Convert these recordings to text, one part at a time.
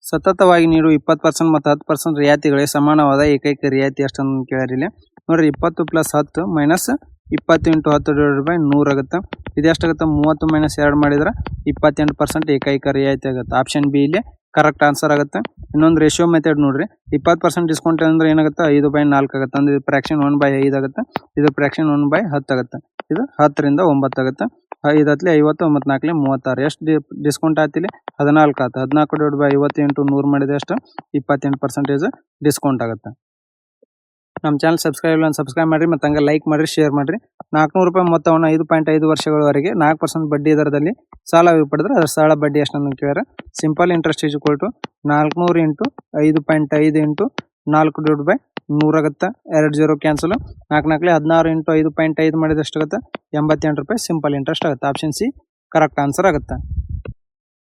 ಸತತವಾಗಿ ನೀಡುವ 20% ಮತ್ತು 10% ರಿಯಾಯಿತಿಗಳಿಗೆ ಸಮಾನವಾದ ಏಕೈಕ ರಿಯಾಯಿತಿ ಎಷ್ಟನ್ನು ಕೇಳ್ಯಾರ ಇಲ್ಲಿ ನೋಡ್ರಿ. 20 + 10 ಮೈನಸ್ 20 × 10/100 ಆಗುತ್ತೆ. ಇದು ಎಷ್ಟಾಗುತ್ತೆ? 30 - 2 ಮಾಡಿದ್ರೆ 28% ಏಕೈಕ ರಿಯಾಯಿತಿ ಆಗುತ್ತೆ. ಆಪ್ಷನ್ ಬಿ ಇಲ್ಲಿ ಕರೆಕ್ಟ್ ಆನ್ಸರ್ ಆಗುತ್ತೆ. ಇನ್ನೊಂದು ರೇಷಿಯೋ ಮೆಥಡ್ ನೋಡ್ರಿ. 20% ಡಿಸ್ಕೌಂಟ್ ಅಂದ್ರೆ ಏನಾಗುತ್ತೆ? 5/4 ಆಗುತ್ತೆ. ಅಂದ್ರೆ ಇದು ಫ್ರಾಕ್ಷನ್ 1/5 ಆಗುತ್ತೆ. ಇದು ಫ್ರಾಕ್ಷನ್ 1/10 ಆಗುತ್ತೆ. ಇದು 10 ರಿಂದ 9 ಆಗುತ್ತೆ. 5 × 50 9 × 4 36. ಎಷ್ಟು ಡಿಸ್ಕೌಂಟ್ ಆಯ್ತಿಲ್ಲಿ? 14 ಆಯ್ತು. 14/50 × 100 ಮಾಡಿದ್ರೆ ಎಷ್ಟು? 28% ಡಿಸ್ಕೌಂಟ್ ಆಗುತ್ತೆ. ನಮ್ಮ ಚಾನಲ್ ಸಬ್ಸ್ಕ್ರೈಬ್ ಇಲ್ಲ ಸಬ್ಸ್ಕ್ರೈಬ್ ಮಾಡಿರಿ ಮತ್ತು ಹಂಗೆ ಲೈಕ್ ಮಾಡಿರಿ, ಶೇರ್ ಮಾಡಿರಿ. 400 ರೂಪಾಯಿ ಮೊತ್ತವನ್ನು 5.5 ವರ್ಷಗಳವರೆಗೆ 4% ಬಡ್ಡಿ ದರದಲ್ಲಿ ಸಾಲ ಪಡೆದ್ರೆ ಅದರ ಸಾಲ ಬಡ್ಡಿ ಎಷ್ಟನ್ನು ಕೇಳ್ಯಾರ. Simple interest is equal to 400 × 5.5 × 4/100 ಆಗುತ್ತೆ. 2 0 ಕ್ಯಾನ್ಸಲ್. 4 × 16 × 5.5 ಮಾಡಿದ್ರೆ ಎಷ್ಟಾಗುತ್ತೆ? 88 ರೂಪಾಯಿ ಸಿಂಪಲ್ ಇಂಟ್ರೆಸ್ಟ್ ಆಗುತ್ತೆ. ಆಪ್ಷನ್ ಸಿ ಕರೆಕ್ಟ್ ಆನ್ಸರ್ ಆಗುತ್ತೆ.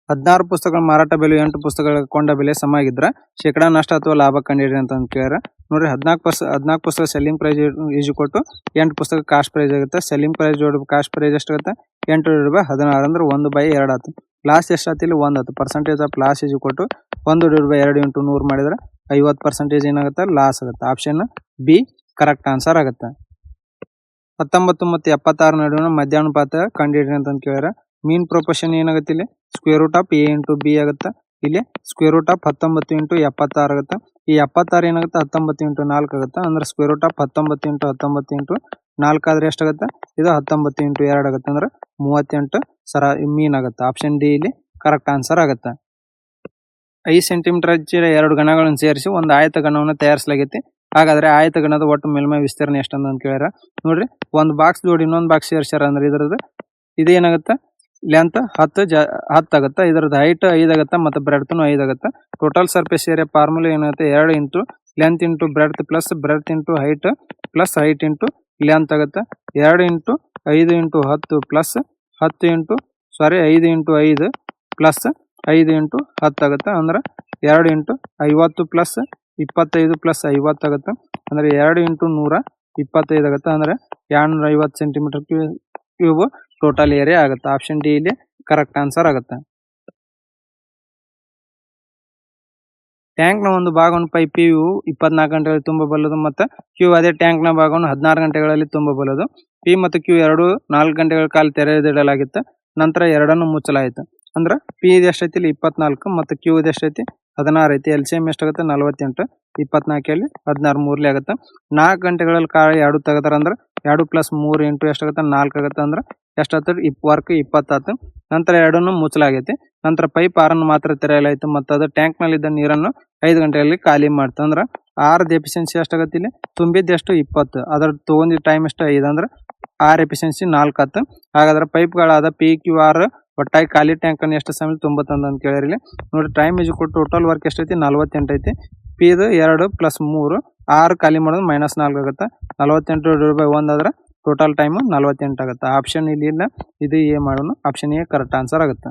16 ಪುಸ್ತಕಗಳ ಮಾರಾಟ ಬೆಲೆ 8 ಪುಸ್ತಕಗಳ ಕೊಂಡ ಬೆಲೆ ಸಮ ಆಗಿದ್ರೆ ಶೇಕಡಾ ನಷ್ಟ ಅಥವಾ ಲಾಭ ಕಂಡುಹಿಡಿಯಿರಿ ಅಂತ ಕೇಳ್ಯಾರ. ನೋಡ್ರಿ, 14 ಪುಸ್ತಕ selling price is equal to 8 ಪುಸ್ತಕ ಕಾಸ್ಟ್ ಪ್ರೈಸ್ ಆಗುತ್ತೆ. ಸೆಲ್ಲಿಂಗ್ ಪ್ರೈಸ್ ಜೋಡಿ ಕಾಸ್ಟ್ ಪ್ರೈಸ್ ಎಷ್ಟಾಗುತ್ತೆ? 8/16 ಅಂದ್ರೆ 1/2 ಆಯ್ತು. ಲಾಸ್ ಎಷ್ಟಾಯ್ತು? ಇಲ್ಲಿ 1 ಆಯ್ತು. Percentage of loss is equal to 1/2 × 100 ಮಾಡಿದ್ರೆ 50% ಏನಾಗುತ್ತೆ? ಲಾಸ್ ಆಗುತ್ತೆ. ಆಪ್ಷನ್ ಬಿ ಕರೆಕ್ಟ್ ಆನ್ಸರ್ ಆಗುತ್ತೆ. 19 ಮತ್ತು 76 ನಡುವಿನ ಮಧ್ಯಾನುಪಾತ ಕಂಡುಹಿಡಿಯಿರಿ ಅಂತ ಕೇಳ್ಯಾರ. ಮೀನ್ ಪ್ರೊಪೋರ್ಷನ್ ಏನಾಗುತ್ತೆ? ಇಲ್ಲಿ square root of a × b ಆಗುತ್ತೆ. ಇಲ್ಲಿ ಸ್ಕ್ವೇರ್ ರೂಟ್ ಆಫ್ 19 × 76 ಆಗುತ್ತೆ. ಈ 76 ಏನಾಗುತ್ತೆ? 19 × 4 ಆಗುತ್ತೆ. ಅಂದ್ರೆ ಸ್ಕ್ವೇರ್ ರೂಟ್ ಆಫ್ 19 × 19 × 4 ಆದ್ರೆ ಎಷ್ಟಾಗುತ್ತೆ? ಇದು 19 × 2 ಆಗುತ್ತೆ. ಅಂದ್ರೆ 38 ಮೀನ್ ಆಗುತ್ತೆ. ಆಪ್ಷನ್ ಡಿ ಇಲ್ಲಿ ಕರೆಕ್ಟ್ ಆನ್ಸರ್ ಆಗುತ್ತೆ. 5 ಸೆಂಟಿಮೀಟರ್ ಹಚ್ಚಿದ 2 ಘನಗಳನ್ನು ಸೇರಿಸಿ ಒಂದು ಆಯತ ಘನವನ್ನು ತಯಾರಿಸಲಾಗೈತಿ. ಹಾಗಾದ್ರೆ ಆಯತ ಘನದ ಒಟ್ಟು ಮೇಲ್ಮೈ ವಿಸ್ತೀರ್ಣ ಎಷ್ಟಂತ ಕೇಳ್ಯಾರ. ನೋಡ್ರಿ, ಒಂದು ಬಾಕ್ಸ್ ಜೋಡಿ ಇನ್ನೊಂದು ಬಾಕ್ಸ್ ಸೇರ್ಸ್ಯಾರ ಅಂದ್ರೆ ಇದ್ರದ್ದು ಇದೇನಾಗುತ್ತೆ? ಲೆಂತ್ 10 ಆಗುತ್ತೆ. ಇದ್ರದ್ದು ಹೈಟ್ 5 ಆಗುತ್ತೆ ಮತ್ತು ಬ್ರೆಡ್ತ್ 5 ಆಗುತ್ತೆ. ಟೋಟಲ್ ಸರ್ಫೇಸ್ ಏರಿಯಾ ಫಾರ್ಮುಲಾ ಏನಾಗುತ್ತೆ? 2 × length × breadth plus breadth × height plus height × length ಆಗುತ್ತೆ. 2 × 5 × 10 ಪ್ಲಸ್ 5 × 5 ಪ್ಲಸ್ 5 × 10 ಆಗುತ್ತೆ. ಅಂದ್ರೆ 2 × 50 ಪ್ಲಸ್ 25 ಪ್ಲಸ್ 50 ಆಗುತ್ತೆ. ಅಂದ್ರೆ 2 × 125 ಆಗುತ್ತೆ. ಅಂದ್ರೆ 250 ಸೆಂಟಿಮೀಟರ್ ಕ್ಯೂಬ್ ಟೋಟಲ್ ಏರಿಯಾ ಆಗುತ್ತೆ. ಆಪ್ಷನ್ ಡಿ ಇಲ್ಲಿ ಕರೆಕ್ಟ್ ಆನ್ಸರ್ ಆಗುತ್ತೆ. ಟ್ಯಾಂಕ್ನ ಒಂದು ಭಾಗವನ್ನು ಪೈಪ್ ಯು 24 ಗಂಟೆಗಳಲ್ಲಿ ತುಂಬಬಲ್ಲದು ಮತ್ತು ಕ್ಯೂ ಅದೇ ಟ್ಯಾಂಕ್ನ ಭಾಗವನ್ನು 16 ಗಂಟೆಗಳಲ್ಲಿ ತುಂಬಬಲ್ಲದು. ಪಿ ಮತ್ತು ಕ್ಯೂ ಎರಡು 4 ಗಂಟೆಗಳ ಕಾಲ ತೆರೆದಿಡಲಾಗಿತ್ತು. ನಂತರ ಎರಡನ್ನು ಮುಚ್ಚಲಾಯಿತು. ಅಂದ್ರೆ ಪಿ ಇದು ಎಷ್ಟೈತಿ? ಇಲ್ಲಿ 24 ಮತ್ತು ಕ್ಯೂ ಇದು ಎಷ್ಟೈತಿ? 16 ಐತಿ. LCM ಎಷ್ಟಾಗುತ್ತೆ? 48. 24 16 ಮೂರ್ಲಿ ಆಗುತ್ತೆ. 4 ಗಂಟೆಗಳಲ್ಲಿ ಕಾಲ ಎರಡು ತೆಗೆದಾರ ಅಂದ್ರೆ 2 + 3 × ಎಷ್ಟಾಗುತ್ತೆ? 4 ಆಗುತ್ತೆ. ಅಂದ್ರೆ ಎಷ್ಟಾಗ್ತದೆ? ವರ್ಕ್ 20 ಆಯ್ತು. ನಂತರ ಎರಡನ್ನು ಮುಚ್ಚಲಾಗೈತಿ. ನಂತರ ಪೈಪ್ 6 ಮಾತ್ರ ತೆರೆಯಲಾಯಿತು ಮತ್ತು ಅದು ಟ್ಯಾಂಕ್ ನಲ್ಲಿದ್ದ ನೀರನ್ನು 5 ಗಂಟೆಯಲ್ಲಿ ಖಾಲಿ ಮಾಡ್ತು. ಅಂದ್ರೆ 6 ಎಫಿಷಿಯನ್ಸಿ ಎಷ್ಟಾಗತ್ತೆ? ಇಲ್ಲಿ ತುಂಬಿದ್ದು ಎಷ್ಟು? 20. ಅದ್ರ ತಗೊಂಡಿದ್ದ ಟೈಮ್ ಎಷ್ಟು? 5. ಅಂದ್ರೆ 6 ಎಫಿಷಿಯನ್ಸಿ 4 ಆಯ್ತು. ಹಾಗಾದ್ರೆ ಪೈಪ್ಗಳಾದ ಪಿ ಕ್ಯೂ ಆರ್ ಒಟ್ಟಾಗಿ ಖಾಲಿ ಟ್ಯಾಂಕ್ ಅನ್ನು ಎಷ್ಟು ಸಮಯ ತುಂಬುತ್ತಂದ ಅಂತ ಕೇಳಿರಿ. ನೋಡಿ, time is equal to total work ಎಷ್ಟೈತಿ? 48 ಐತಿ. ಪಿ ಇದು 2 + 3 6 ಖಾಲಿ ಮಾಡೋದು -4 ಆಗುತ್ತೆ. 48/1 ಆದ್ರೆ ಟೋಟಲ್ ಟೈಮ್ 48 ಆಗುತ್ತೆ. ಆಪ್ಷನ್ ಇಲ್ಲಿ ಇಲ್ಲ. ಇದು ಎ ಮಾಡೋಣ. ಆಪ್ಷನ್ ಎ ಕರೆಕ್ಟ್ ಆನ್ಸರ್ ಆಗುತ್ತೆ.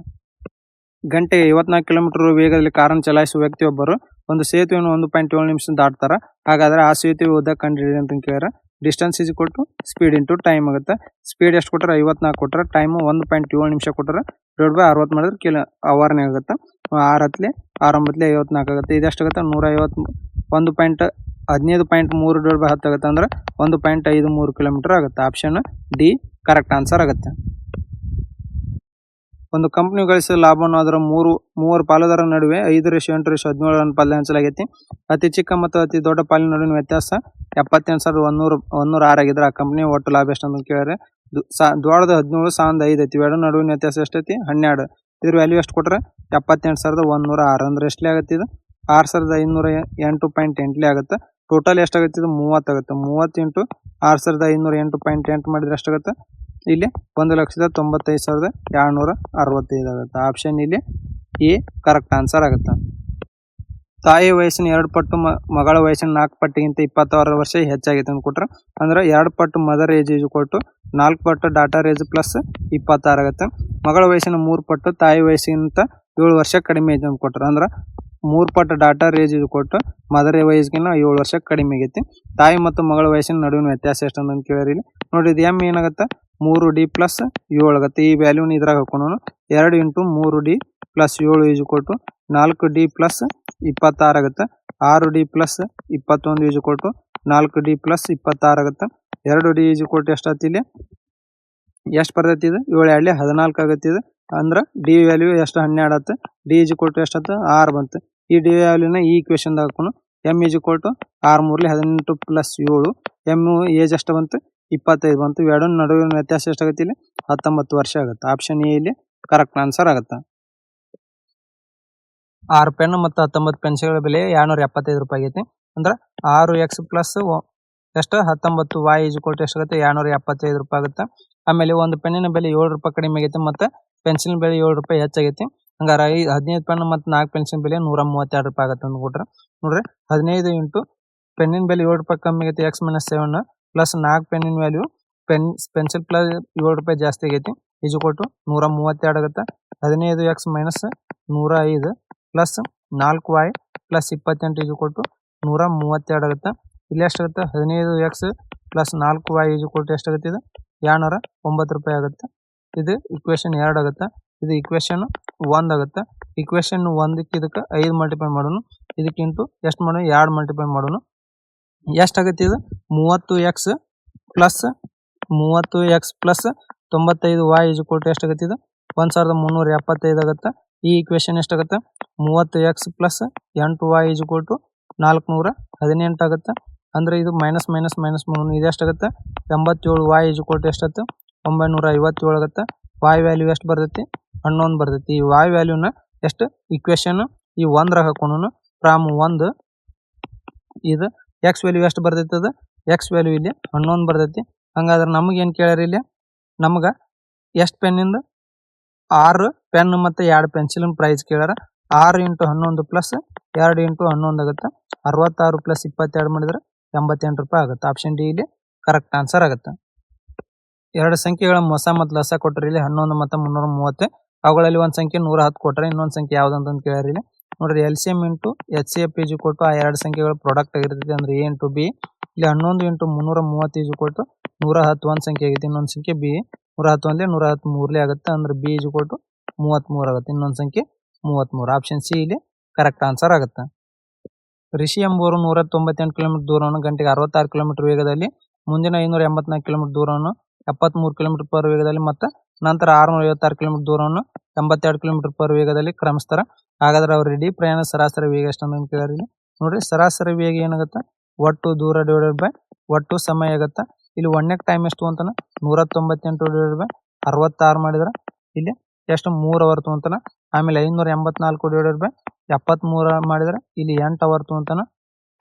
ಗಂಟೆಗೆ 54 ಕಿಲೋಮೀಟರ್ ವೇಗದಲ್ಲಿ ಕಾರನ್ನು ಚಲಾಯಿಸುವ ವ್ಯಕ್ತಿಯೊಬ್ಬರು ಒಂದು ಸೇತುವೆಯನ್ನು 1.7 ನಿಮಿಷ ದಾಟ್ತಾರ. ಹಾಗಾದ್ರೆ ಆ ಸೇತುವೆ ಉದ್ದ ಕಂಡುಹಿಡಿಯಿರಿ ಅಂತ ಕೇಳ್ಯಾರ. Distance is equal to speed into time ಆಗುತ್ತೆ. ಸ್ಪೀಡ್ ಎಷ್ಟು ಕೊಟ್ಟರೆ? 54 ಕೊಟ್ಟರೆ. ಟೈಮ್ 1.7 ನಿಮಿಷ ಕೊಟ್ಟರೆ /60 ಮಾಡಿದ್ರೆ ಅವರ್ನೇ ಆಗುತ್ತೆ. 6 × 54 ಆಗುತ್ತೆ. ಇದೆಷ್ಟಾಗುತ್ತೆ? 115.3 / 10 ಆಗುತ್ತೆ. ಅಂದ್ರೆ 1.53 ಕಿಲೋಮೀಟರ್ ಆಗುತ್ತೆ. ಆಪ್ಷನ್ ಡಿ ಕರೆಕ್ಟ್ ಆನ್ಸರ್ ಆಗುತ್ತೆ. ಒಂದು ಕಂಪನಿ ಗಳಿಸಿದ ಲಾಭವನ್ನು ಅದರ ಮೂವರು ಪಾಲುದಾರರ ನಡುವೆ 5:8:17 ಅನುಪಾತದಲ್ಲಿ ಹಂಚಲಾಗೈತಿ. ಅತಿ ಚಿಕ್ಕ ಮತ್ತು ಅತಿ ದೊಡ್ಡ ಪಾಲಿನ ನಡುವಿನ ವ್ಯತ್ಯಾಸ 78,106 ಆಗಿದ್ರೆ ಆ ಕಂಪನಿಯ ಒಟ್ಟು ಲಾಭ ಎಷ್ಟು ಅಂತ ಕೇಳಿದ್ರೆ ದೊಡ್ಡದು 17 ಸಾಂದ್ 5 ಐತಿ. ಎರಡು ನಡುವಿನ ವ್ಯತ್ಯಾಸ ಎಷ್ಟೈತಿ? 12. ಇದ್ರ ವ್ಯಾಲ್ಯೂ ಎಷ್ಟು ಕೊಟ್ರೆ? 78,106. ಅಂದ್ರೆ ಎಷ್ಟಲೇ ಆಗುತ್ತೆ? ಇದು 6,508.8 ಆಗುತ್ತೆ. ಟೋಟಲ್ ಎಷ್ಟಾಗುತ್ತೆ? ಇದು 30 ಆಗುತ್ತೆ. 30 × 6,508.8 ಮಾಡಿದ್ರೆ ಎಷ್ಟಾಗುತ್ತೆ? ಇಲ್ಲಿ 1,95,265 ಆಗುತ್ತೆ. ಆಪ್ಷನ್ ಇಲ್ಲಿ ಎ ಕರೆಕ್ಟ್ ಆನ್ಸರ್ ಆಗುತ್ತೆ. ತಾಯಿ ವಯಸ್ಸಿನ 2 ಪಟ್ಟು ಮಗಳ ವಯಸ್ಸಿನ 4 ಪಟ್ಟಿಗಿಂತ 26 ವರ್ಷ ಹೆಚ್ಚಾಗೈತೆ ಅಂತ ಕೊಟ್ರೆ ಅಂದ್ರೆ 2 ಪಟ್ಟು mother age is equal to 4 ಪಟ್ಟು ಡಾಟರ್ ಏಜ್ ಪ್ಲಸ್ 26 ಆಗುತ್ತೆ. ಮಗಳ ವಯಸ್ಸಿನ 3 ಪಟ್ಟು ತಾಯಿ ವಯಸ್ಸಿಗಿಂತ 7 ವರ್ಷ ಕಡಿಮೆ ಐತೆ ಅಂತ ಕೊಟ್ರೆ ಅಂದ್ರೆ 3 ಪಟ್ಟು daughter age is equal to mother ವಯಸ್ಸಿಗಿನ್ನ 7 ವರ್ಷ ಕಡಿಮೆ ಆಗೈತಿ. ತಾಯಿ ಮತ್ತು ಮಗಳ ವಯಸ್ಸಿನ ನಡುವಿನ ವ್ಯತ್ಯಾಸ ಎಷ್ಟು ಅಂತ ಕೇಳಿರಿ. ನೋಡಿ, ಇದು ಎಮ್ ಏನಾಗುತ್ತೆ? 3D + 7 ಆಗುತ್ತೆ. ಈ ವ್ಯಾಲ್ಯೂನ ಇದ್ರಾಗ ಹಾಕೋಣ. 2 × 3D + 7 is equal to 4D + 26 ಆಗುತ್ತೆ. 6D plus 21 is equal to 4D plus 26 ಆಗುತ್ತೆ. 2D ಈಸ್ ಈಕ್ವಲ್ ಟು ಎಷ್ಟಾಗ್ತಿ ಇಲ್ಲಿ ಎಷ್ಟು ಬರ್ತೈತಿ ಇದು 7 2 14 ಆಗತ್ತೆ. ಇದು ಅಂದ್ರೆ ಡಿ ವ್ಯಾಲ್ಯೂ ಎಷ್ಟು 12 ಆಗುತ್ತೆ. ಡಿ ಈಸ್ ಈಕ್ವಲ್ ಟು ಎಷ್ಟಾಯ್ತು 6 ಬಂತು. ಈ ಡಿ ವ್ಯಾಲ್ಯೂನ ಈ ಇಕ್ವೇಶನ್ದಾಗ ಹಾಕೋಣ. M is equal to 6 3 18 plus 7 M age ಎಷ್ಟು ಬಂತು 25 ಬಂತು. ಇವೆರಡು ನಡುವಿನ ವ್ಯತ್ಯಾಸ ಎಷ್ಟಾಗುತ್ತೆ ಇಲ್ಲಿ 19 ವರ್ಷ ಆಗುತ್ತೆ. ಆಪ್ಷನ್ ಎ ಇಲ್ಲಿ ಕರೆಕ್ಟ್ ಆನ್ಸರ್ ಆಗುತ್ತೆ. 6 ಪೆನ್ ಮತ್ತು 19 ಪೆನ್ಸಿಲ್ಗಳ ಬೆಲೆ 275 ರೂಪಾಯಿ ಆಗೈತಿ. ಅಂದ್ರೆ 6x ಪ್ಲಸ್ ಎಷ್ಟು 19 y ಈಸ್ ಈಕ್ವಲ್ ಟು ಎಷ್ಟಾಗುತ್ತೆ 275 ರೂಪಾಯಿ ಆಗುತ್ತೆ. ಆಮೇಲೆ ಒಂದು ಪೆನ್ನಿನ ಬೆಲೆ 7 ರೂಪಾಯಿ ಕಡಿಮೆ ಆಗೈತಿ ಮತ್ತು ಪೆನ್ಸಿಲ್ ಬೆಲೆ 7 ರೂಪಾಯಿ ಹೆಚ್ಚಾಗೈತಿ. ಹಂಗಾರೆ 15 ಪೆನ್ ಮತ್ತು 4 ಪೆನ್ಸಿಲ್ ಬೆಲೆ 132 ರೂಪಾಯಿ ಆಗುತ್ತೆ ಅಂದ್ಬಿಟ್ರೆ ನೋಡ್ರಿ 15 ಇಂಟು ಪೆನ್ನಿನ ಬೆಲೆ 7 ರೂಪಾಯಿ ಕಮ್ಮಿ ಆಗೈತಿ x ಮೈನಸ್ 7 ಪ್ಲಸ್ 4 ಪೆನ್ನಿನ ವ್ಯಾಲ್ಯೂ ಪೆನ್ಸಿಲ್ ಪ್ಲಸ್ 7 ರೂಪಾಯಿ ಜಾಸ್ತಿ ಆಗೈತಿ ಈಸ್ ಈಕ್ವಲ್ ಟು 132 ಆಗುತ್ತೆ. 15x minus 105 plus 4y plus 28 is equal to 132 ಆಗುತ್ತೆ. ಇಲ್ಲಿ ಎಷ್ಟಾಗುತ್ತೆ 15x plus 4y is equal to ಎಷ್ಟಾಗುತ್ತೆ ಇದು 209 ರೂಪಾಯಿ ಆಗುತ್ತೆ. ಇದು ಇಕ್ವೇಶನ್ 2 ಆಗುತ್ತೆ. ಇದು ಇಕ್ವೇಶನ್ 1 ಆಗುತ್ತೆ. ಇಕ್ವೇಶನ್ 1ಕ್ಕೆ ಇದಕ್ಕೆ 5 ಮಲ್ಟಿಪ್ಲೈ ಮಾಡೋಣ. ಇದಕ್ಕೆ ಇಂಟು ಎಷ್ಟು ಮಾಡೋಣ 2 ಮಲ್ಟಿಪ್ಲೈ ಮಾಡೋಣ. ಎಷ್ಟಾಗುತ್ತೆ ಇದು 30x plus 95y is equal to ಎಷ್ಟಾಗುತ್ತೆ ಇದು 1375 ಆಗುತ್ತೆ. ಈ ಇಕ್ವೇಶನ್ ಎಷ್ಟಾಗುತ್ತೆ 30x plus 8y is equal to 418 ಆಗುತ್ತೆ. ಅಂದ್ರೆ ಇದು ಮೈನಸ್ ಮೈನಸ್ ಮೈನಸ್ ಮಾಡೋಣ. ಇದು ಎಷ್ಟಾಗುತ್ತೆ 87y ಈಸ್ ಈಕ್ವಲ್ ಟು ಎಷ್ಟಾಗುತ್ತೆ 957 ಆಗುತ್ತೆ. y ವ್ಯಾಲ್ಯೂ ಎಷ್ಟು ಬರ್ತೈತಿ 11 ಬರ್ತೈತಿ. ಈ y ವ್ಯಾಲ್ಯೂನ ಎಷ್ಟು ಇಕ್ವೇಶನ್ ಈ 1 ಹಾಕೋಣ. ಫ್ರಾಮ್ 1 ಇದು x ವ್ಯಾಲ್ಯೂ ಎಷ್ಟು ಬರ್ತೈತಿ ಅದು x ವ್ಯಾಲ್ಯೂ ಇಲ್ಲಿ 11 ಬರ್ತೈತಿ. ಹಂಗಾದ್ರೆ ನಮಗೆ ಏನು ಕೇಳ್ಯಾರ ಇಲ್ಲಿ ನಮ್ಗೆ ಎಷ್ಟು ಪೆನ್ನಿಂದ 6 ಪೆನ್ ಮತ್ತು 2 ಪೆನ್ಸಿಲಿನ ಪ್ರೈಸ್ ಕೇಳ್ಯಾರ. 6 ಇಂಟು 11 ಪ್ಲಸ್ 2 ಇಂಟು 11 ಆಗುತ್ತೆ. 66 ಪ್ಲಸ್ 22 ಮಾಡಿದ್ರೆ 88 ರೂಪಾಯಿ ಆಗುತ್ತೆ. ಆಪ್ಷನ್ ಡಿ ಇಲ್ಲಿ ಕರೆಕ್ಟ್ ಆನ್ಸರ್ ಆಗುತ್ತೆ. ಎರಡು ಸಂಖ್ಯೆಗಳ ಮೊಸ ಮತ್ತು ಲಸ ಕೊಟ್ಟರೆ ಇಲ್ಲಿ 11 ಮತ್ತು 330. ಅವುಗಳಲ್ಲಿ ಒಂದು ಸಂಖ್ಯೆ 110 ಕೊಟ್ಟರೆ ಇನ್ನೊಂದು ಸಂಖ್ಯೆ ಯಾವ್ದಂತ ಕೇಳ್ಯಾರ ಇಲ್ಲಿ ನೋಡ್ರಿ. LCM into HCF is equal to ಆ ಎರಡು ಸಂಖ್ಯೆಗಳ ಪ್ರಾಡಕ್ಟ್ ಆಗಿರ್ತೈತಿ. ಅಂದ್ರೆ A ಇಂಟು B. ಇಲ್ಲಿ 11 ಇಂಟು 330 ಈಸ್ ಈಕ್ವಲ್ ಟು 110 ಒಂದು ಸಂಖ್ಯೆ ಆಗೈತಿ. ಇನ್ನೊಂದು ಸಂಖ್ಯೆ B 110 113 ಆಗುತ್ತೆ. ಅಂದ್ರೆ B ಈಸ್ ಈಕ್ವಲ್ ಟು 33 ಆಗುತ್ತೆ. ಇನ್ನೊಂದು ಸಂಖ್ಯೆ 33. ಆಪ್ಷನ್ ಸಿ ಇಲ್ಲಿ ಕರೆಕ್ಟ್ ಆನ್ಸರ್ ಆಗುತ್ತೆ. ರಿಷಿ ಎಂಬುವರು 198 ಕಿಲೋಮೀಟರ್ ದೂರವನ್ನು ಗಂಟೆಗೆ 66 ಕಿಲೋಮೀಟರ್ ವೇಗದಲ್ಲಿ, ಮುಂದಿನ 584 ಕಿಲೋಮೀಟರ್ ದೂರವನ್ನು 73 ಕಿಲೋಮೀಟರ್ ಪರ್ ವೇಗದಲ್ಲಿ ಮತ್ತು ನಂತರ 656 ಕಿಲೋಮೀಟರ್ ದೂರವನ್ನು 82 ಕಿಲೋಮೀಟರ್ ಪರ್ ವೇಗದಲ್ಲಿ ಕ್ರಮಿಸ್ತಾರೆ. ಹಾಗಾದ್ರೆ ಅವ್ರ ಇಡೀ ಪ್ರಯಾಣ ಸರಾಸರಿ ವೇಗ ಎಷ್ಟು ಅಂತ ಕೇಳಿರಿ. ನೋಡ್ರಿ ಸರಾಸರಿ ವೇಗ ಏನಾಗುತ್ತೆ ಒಟ್ಟು ದೂರ ಡಿವೈಡೆಡ್ ಬೈ ಒಟ್ಟು ಸಮಯ ಆಗುತ್ತೆ. ಇಲ್ಲಿ ಒನ್ನೇ ಟೈಮ್ ಎಷ್ಟು ಅಂತಾನೆ 198 ಡಿವೈಡೆಡ್ ಬೈ 66 ಮಾಡಿದ್ರೆ ಇಲ್ಲಿ ಎಷ್ಟು 3 ಅವರ್ ಅಂತಾನೆ. ಆಮೇಲೆ 584 ಡಿವೈಡೆಡ್ ಬೈ 73 ಮಾಡಿದ್ರೆ ಇಲ್ಲಿ 8 ಅವರ್ ಅಂತಾನೆ.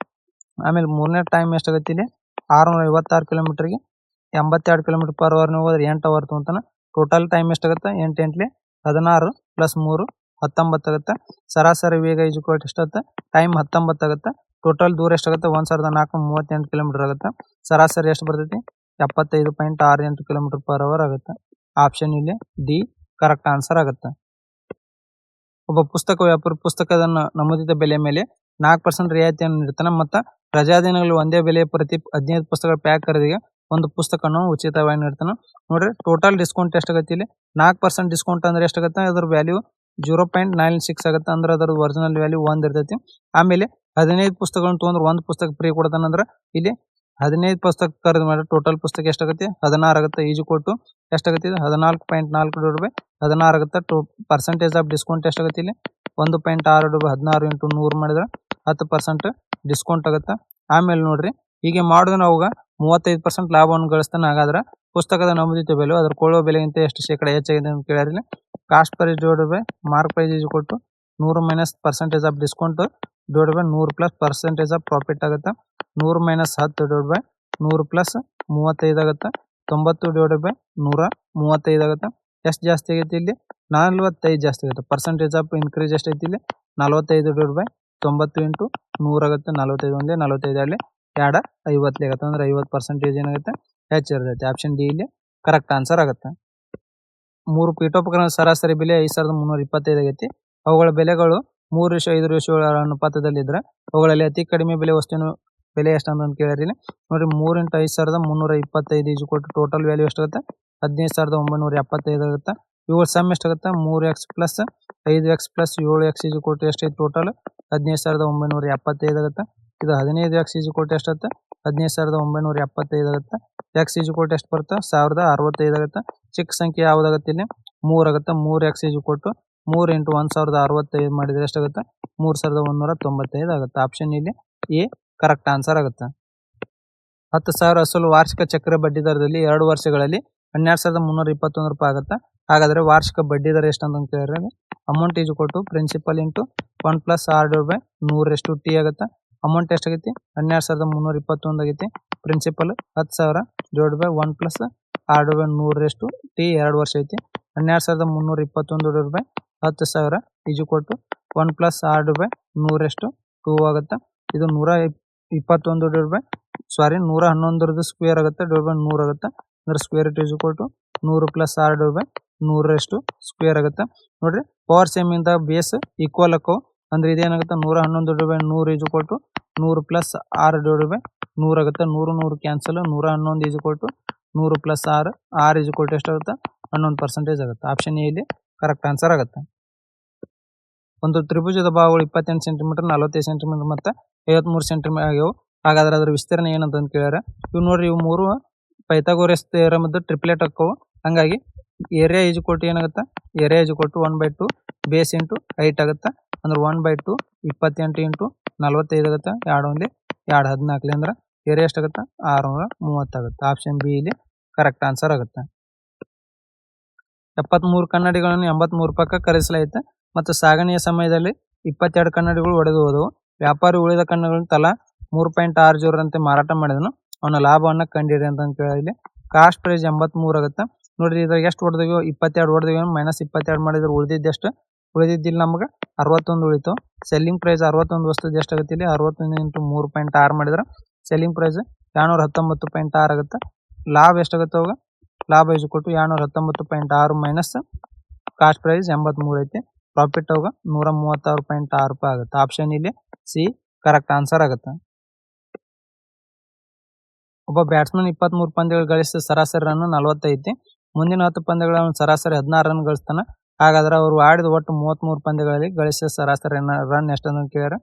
ಆಮೇಲೆ ಮೂರನೇ ಟೈಮ್ ಎಷ್ಟಾಗುತ್ತೆ ಇಲ್ಲಿ 656 ಕಿಲೋಮೀಟರ್ಗೆ 82 ಕಿಲೋಮೀಟರ್ ಪರ್ ಅವರ್ ಹೋದ್ರೆ 8 ಅವರ್ ಅಂತಾನೆ. ಟೋಟಲ್ ಟೈಮ್ ಎಷ್ಟಾಗುತ್ತೆ 8 8 16 ಪ್ಲಸ್ 3 19 ಆಗುತ್ತೆ. ಸರಾಸರಿ ವೇಗ ಈಜುಕೋಟ್ ಎಷ್ಟಾಗುತ್ತೆ ಟೈಮ್ 19 ಆಗುತ್ತೆ. ಟೋಟಲ್ ದೂರ ಎಷ್ಟಾಗುತ್ತೆ 1438 ಕಿಲೋಮೀಟರ್ ಆಗುತ್ತೆ. ಸರಾಸರಿ ಎಷ್ಟು ಬರ್ತೈತಿ 75.68 ಕಿಲೋಮೀಟರ್ ಪರ್ ಅವರ್ ಆಗುತ್ತೆ. ಆಪ್ಷನ್ ಇಲ್ಲಿ ಡಿ ಕರೆಕ್ಟ್ ಆನ್ಸರ್ ಆಗುತ್ತೆ. ಒಬ್ಬ ಪುಸ್ತಕ ವ್ಯಾಪಾರಿ ಪುಸ್ತಕದ ನಮೂದಿತ ಬೆಲೆ ಮೇಲೆ 4% ರಿಯಾಯಿತಿಯನ್ನು ನೀಡ್ತಾನೆ ಮತ್ತು ರಜಾ ದಿನಗಳಲ್ಲಿ ಒಂದೇ ಬೆಲೆ ಪ್ರತಿ 15 ಪುಸ್ತಕಗಳ ಪ್ಯಾಕ್ ಖರೀದಿಗೆ ಒಂದು ಪುಸ್ತಕವನ್ನು ಉಚಿತವಾಗಿ ನೀಡ್ತಾನೆ. ನೋಡ್ರಿ ಟೋಟಲ್ ಡಿಸ್ಕೌಂಟ್ ಎಷ್ಟಾಗುತ್ತೆ ಇಲ್ಲಿ 4% ಡಿಸ್ಕೌಂಟ್ ಅಂದ್ರೆ ಎಷ್ಟಾಗುತ್ತೆ ಅದ್ರ ವ್ಯಾಲ್ಯೂ 0.96 ಆಗುತ್ತೆ. ಅಂದ್ರೆ ಅದ್ರ ಒರಿಜಿನಲ್ ವ್ಯಾಲ್ಯೂ 1 ಇರ್ತೈತಿ. ಆಮೇಲೆ 15 ಪುಸ್ತಕಗಳನ್ನು ತೊಗೊಂಡ್ರೆ ಒಂದು ಪುಸ್ತಕ ಫ್ರೀ ಕೊಡ್ತಾನೆ. ಅಂದ್ರೆ ಇಲ್ಲಿ 15 ಪುಸ್ತಕ ಖರೀದಿ ಮಾಡಿದ್ರೆ ಟೋಟಲ್ ಪುಸ್ತಕ ಎಷ್ಟಾಗುತ್ತೆ 16 ಆಗುತ್ತೆ. ಈಜು ಕೊಟ್ಟು ಎಷ್ಟಾಗುತ್ತೆ 14.4 16 ಆಗುತ್ತೆ. ಪರ್ಸೆಂಟೇಜ್ ಆಫ್ ಡಿಸ್ಕೌಂಟ್ ಎಷ್ಟಾಗುತ್ತೆ ಇಲ್ಲಿ 1.6 16 ಇಂಟು 100 ಮಾಡಿದ್ರೆ 10% ಡಿಸ್ಕೌಂಟ್ ಆಗುತ್ತೆ. ಆಮೇಲೆ ನೋಡ್ರಿ ಹೀಗೆ ಮಾಡಿದ್ರೆ ಅವಾಗ 35% ಲಾಭವನ್ನು ಗಳಿಸ್ತಾನೆ. ಹಾಗಾದ್ರೆ ಪುಸ್ತಕದ ನಮೂದಿತ ಬೆಲೆ ಅದ್ರ ಕೊಳ್ಳುವ ಬೆಲೆಗಿಂತ ಎಷ್ಟು ಶೇಕಡ ಹೆಚ್ಚಾಗಿದೆ ಅಂತ ಕೇಳಿದ್ರೆ cost price divided by mark price is equal to 100 minus percentage of discount divided by 100 plus percentage of profit ಆಗುತ್ತೆ. 100 ಮೈನಸ್ 10 ಡಿವೈಡೆಡ್ ಬೈ 100 ಪ್ಲಸ್ 35 ಆಗುತ್ತೆ. 90 ಡಿವೈಡೆಡ್ ಬೈ 135 ಆಗುತ್ತೆ. ಎಷ್ಟು ಜಾಸ್ತಿ ಆಗೈತಿ ಇಲ್ಲಿ 45 ಜಾಸ್ತಿ ಆಗುತ್ತೆ. ಪರ್ಸೆಂಟೇಜ್ ಆಫ್ ಇನ್ಕ್ರೀಸ್ ಎಷ್ಟೈತಿ ಇಲ್ಲಿ 45 ಡಿವೈಡೆಡ್ ಬೈ 90 ಇಂಟು 100 ಆಗುತ್ತೆ. 45 ಒಂದೇ 45 ಅಲ್ಲಿ 2 50 ಆಗುತ್ತೆ. ಅಂದ್ರೆ 50% ಏನಾಗುತ್ತೆ ಹೆಚ್ಚಿರ್ತೈತೆ. ಆಪ್ಷನ್ ಡಿ ಇಲ್ಲಿ ಕರೆಕ್ಟ್ ಆನ್ಸರ್ ಆಗುತ್ತೆ. 3 ಪೀಠೋಪಕರಣ ಸರಾಸರಿ ಬೆಲೆ 5325 ಆಗೈತಿ. ಅವುಗಳ ಬೆಲೆಗಳು 3:5:7 ಅನುಪಾತದಲ್ಲಿದ್ರೆ ಅವುಗಳಲ್ಲಿ ಅತಿ ಕಡಿಮೆ ಬೆಲೆ ವಸ್ತುವಿನ ಬೆಲೆ ಎಷ್ಟು ಅಂತ ಕೇಳಿರಿ. ನೋಡಿ 3 × 5325 ಈಜು ಕೊಟ್ಟು ಟೋಟಲ್ ವ್ಯಾಲ್ಯೂ ಎಷ್ಟಾಗುತ್ತೆ 15975 ಆಗುತ್ತೆ. ಇವುಗಳ ಸಮ್ ಎಷ್ಟಾಗುತ್ತೆ 3x plus 5x plus 7x ಈಜು ಕೊಟ್ಟು ಎಷ್ಟೈತಿ ಟೋಟಲ್ 15,975 ಆಗುತ್ತೆ. ಇದು 15x = ಎಷ್ಟಾಗುತ್ತೆ 15,975 ಆಗುತ್ತೆ. x = ಎಷ್ಟು ಬರುತ್ತೆ 1065 ಆಗುತ್ತೆ. ಚಿಕ್ಕ ಸಂಖ್ಯೆ ಯಾವುದಾಗುತ್ತೆ ಇಲ್ಲಿ 3 ಆಗುತ್ತೆ. 3x = 3 × 1065 ಮಾಡಿದರೆ ಎಷ್ಟಾಗುತ್ತೆ 3,195 ಆಗುತ್ತೆ. ಆಪ್ಷನ್ ಇಲ್ಲಿ ಎ ಕರೆಕ್ಟ್ ಆನ್ಸರ್ ಆಗುತ್ತೆ. 10,000 ಅಸಲು ವಾರ್ಷಿಕ ಚಕ್ರ ಬಡ್ಡಿ ದರದಲ್ಲಿ 2 ವರ್ಷಗಳಲ್ಲಿ 12,321 ರೂಪಾಯಿ ಆಗುತ್ತೆ. ಹಾಗಾದರೆ ವಾರ್ಷಿಕ ಬಡ್ಡಿ ದರ ಎಷ್ಟು ಅಂತ ಕೇಳಿದ್ರೆ amount = principal into 1 + r/100 T ಆಗುತ್ತೆ. ಅಮೌಂಟ್ ಎಷ್ಟಾಗೈತಿ 12,321 ಆಗೈತಿ. ಪ್ರಿನ್ಸಿಪಲ್ 10,000 / 1 + r/100 ಟಿ 2 ವರ್ಷ ಐತಿ. 12,321 / 10,000 = 1 + r/100 2 ಆಗುತ್ತೆ. ಇದು 111 ಸ್ಕ್ವೇರ್ ಆಗುತ್ತೆ /100 ಆಗುತ್ತೆ. ಅಂದ್ರೆ ಸ್ಕ್ವೇರ್ ರೂಟ್ = 100 + r/100 ಸ್ಕ್ವೇರ್ ಆಗುತ್ತೆ. ನೋಡ್ರಿ ಪವರ್ ಸೇಮ್ ಇಂದ ಬೇಸ್ ಈಕ್ವಲ್ ಆಕವು. ಅಂದ್ರೆ ಇದೇನಾಗುತ್ತೆ 111 / 100 = 100 + r/100 ಆಗುತ್ತೆ. 100 ಕ್ಯಾನ್ಸಲ್. 111 = 100 + r. r = ಎಷ್ಟಾಗುತ್ತೆ 11% ಆಗುತ್ತೆ. ಆಪ್ಷನ್ ಎ ಇಲ್ಲಿ ಕರೆಕ್ಟ್ ಆನ್ಸರ್ ಆಗುತ್ತೆ. ಒಂದು ತ್ರಿಭುಜದ ಭಾಗಗಳು 28 ಸೆಂಟಿಮೀಟರ್ 45 ಸೆಂಟಿಮೀಟರ್ ಮತ್ತು 53 ಸೆಂಟಿಮೀಟರ್ ಆಗ್ಯಾವು. ಹಾಗಾದ್ರೆ ಅದರ ವಿಸ್ತೀರ್ಣ ಏನಂತ ಕೇಳ್ಯಾರ. ಇವು ನೋಡ್ರಿ ಇವು ಮೂರು ಪೈಥಾಗೋರಸ್ ಥಿಯರಮ್ ಟ್ರಿಪ್ಲೆಟ್ ಆಕ್ಕವು. ಹಂಗಾಗಿ ಏರಿಯಾ = ಏನಾಗುತ್ತೆ ಏರಿಯಾ = 1/2 ಬೇಸ್ ಇಂಟು ಹೈಟ್ ಆಗುತ್ತೆ. ಅಂದ್ರೆ 1/2 28 × 45 ಆಗುತ್ತೆ. 2 1 214 ಅಂದ್ರೆ ಏರಿಯಾ ಎಷ್ಟಾಗುತ್ತೆ 630 ಆಗುತ್ತೆ. ಆಪ್ಷನ್ ಬಿ ಇಲ್ಲಿ ಕರೆಕ್ಟ್ ಆನ್ಸರ್ ಆಗುತ್ತೆ. 73 ಕನ್ನಡಿಗಳನ್ನು 83 ರೂಪಾಯಿಗೆ ಖರೀದಿಸಲಾಯಿತು ಮತ್ತು ಸಾಗಣೆಯ ಸಮಯದಲ್ಲಿ 22 ಕನ್ನಡಿಗಳು ಒಡೆದು ಹೋದವು. ವ್ಯಾಪಾರಿ ಉಳಿದ ಕನ್ನಡಿಗಳನ್ನು ತಲಾ 3.60 ರಂತೆ ಮಾರಾಟ ಮಾಡಿದನು. ಅವನ ಲಾಭವನ್ನು ಕಂಡಿಡಿ ಅಂತ ಕೇಳಿ ಕಾಸ್ಟ್ ಪ್ರೈಸ್ 83 ಆಗುತ್ತೆ. ನೋಡ್ರಿ ಇದ್ರಾಗ ಎಷ್ಟು ಹೊಡೆದಿವೋ 22 ಹೊಡೆದಿವಿ -22 ಮಾಡಿದ್ರೆ ಉಳಿದಿದ್ದೆಷ್ಟು ಉಳಿದಿದ್ದಿಲ್ಲ ನಮ್ಗೆ 61 ಉಳಿತು. ಸೆಲ್ಲಿಂಗ್ ಪ್ರೈಸ್ 61 ವಸ್ತುದು ಎಷ್ಟಾಗುತ್ತೆ ಇಲ್ಲಿ 61 × 3.6 ಮಾಡಿದ್ರೆ ಸೆಲ್ಲಿಂಗ್ ಪ್ರೈಸ್ 219.6 ಆಗುತ್ತೆ. ಲಾಭ ಎಷ್ಟಾಗುತ್ತೆ ಅವಾಗ ಲಾಭ = 219.6 ಮೈನಸ್ ಕಾಸ್ಟ್ ಪ್ರೈಸ್ 83 ಐತಿ. ಪ್ರಾಫಿಟ್ ಅವಾಗ 136.6 ರೂಪಾಯಿ ಆಗುತ್ತೆ. ಆಪ್ಷನ್ ಇಲ್ಲಿ ಸಿ ಕರೆಕ್ಟ್ ಆನ್ಸರ್ ಆಗುತ್ತೆ. ಒಬ್ಬ ಬ್ಯಾಟ್ಸ್ಮನ್ 23 ಪಂದ್ಯಗಳು ಗಳಿಸಿದ ಸರಾಸರಿ ರನ್ 40 ಐತಿ. ಮುಂದಿನ 10 ಪಂದ್ಯಗಳಲ್ಲಿ ಸರಾಸರಿ 16 ರನ್ ಗಳಿಸ್ತಾನೆ. ಹಾಗಾದ್ರೆ ಅವರು ಆಡಿದ ಒಟ್ಟು 33 ಪಂದ್ಯಗಳಲ್ಲಿ ಗಳಿಸಿದ ಸರಾಸರಿ ರನ್ ಎಷ್ಟಂತ ಕೇಳ್ಯಾರ.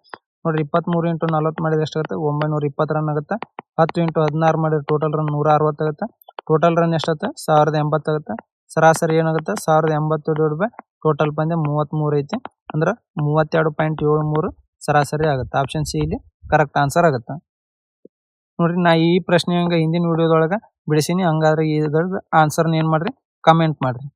ನೋಡ್ರಿ 23 × 40 ಮಾಡಿದ್ರೆ ಎಷ್ಟಾಗುತ್ತೆ 920 ರನ್ ಆಗುತ್ತೆ. 10 × 16 ಮಾಡಿದ್ರೆ ಟೋಟಲ್ ರನ್ 160 ಆಗುತ್ತೆ. ಟೋಟಲ್ ರನ್ ಎಷ್ಟಾಗುತ್ತೆ 1080 ಆಗುತ್ತೆ. ಸರಾಸರಿ ಏನಾಗುತ್ತೆ 1080 ಟೋಟಲ್ ಪಂದ್ಯ 33 ಐತಿ. ಅಂದ್ರೆ 32.73 ಸರಾಸರಿ ಆಗುತ್ತೆ. ಆಪ್ಷನ್ ಸಿ ಇಲ್ಲಿ ಕರೆಕ್ಟ್ ಆನ್ಸರ್ ಆಗುತ್ತೆ. ನೋಡ್ರಿ ನಾ ಈ ಪ್ರಶ್ನೆ ಹಿಂದಿನ ವಿಡಿಯೋದೊಳಗೆ ಬಿಡಿಸೀನಿ. ಹಂಗಾದ್ರೆ ಇದ್ರದ್ದು ಆನ್ಸರ್ನ ಏನು ಮಾಡ್ರಿ ಕಮೆಂಟ್ ಮಾಡ್ರಿ.